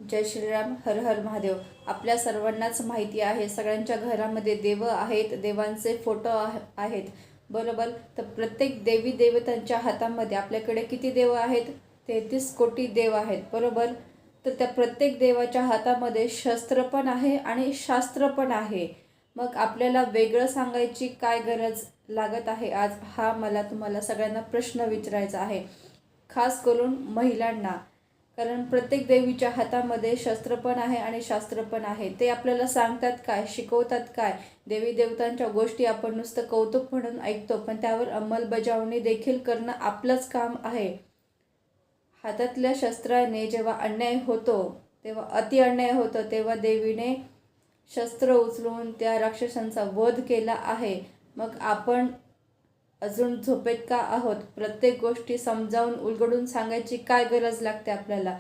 जय श्रीराम, हर हर महादेव. आपल्या सर्वांनाच माहिती आहे, सगळ्यांच्या घरामध्ये देव आहेत, देवांचे फोटो आहेत, बरोबर. तर प्रत्येक देवी देवतांच्या हातामध्ये आपल्याकडे किती देव आहेत? 33 कोटी देव आहेत, बरोबर. तर त्या प्रत्येक देवाच्या हातामध्ये शस्त्र पण आहे आणि शास्त्र पण आहे. मग आपल्याला वेगळं सांगायची काय गरज लागत आहे आज, हा मला तुम्हाला सगळ्यांना प्रश्न विचारायचा आहे, खास करून महिलांना. कारण प्रत्येक देवीच्या हातामध्ये शस्त्र पण आहे आणि शास्त्र पण आहे. ते आपल्याला सांगतात काय, शिकवतात काय? देवी देवतांच्या गोष्टी आपण नुसतं कौतुक म्हणून ऐकतो, पण त्यावर अंमलबजावणी देखील करणं आपलंच काम आहे. हातातल्या शस्त्राने जेव्हा अन्याय होतो, तेव्हा अति अन्याय होतो, तेव्हा देवीने शस्त्र उचलून त्या राक्षसांचा वध केला आहे. मग आपण अजून झोपेत का आहोत? प्रत्येक गोष्टी समजावून उलगडून सांगायची काय गरज लागते आपल्याला?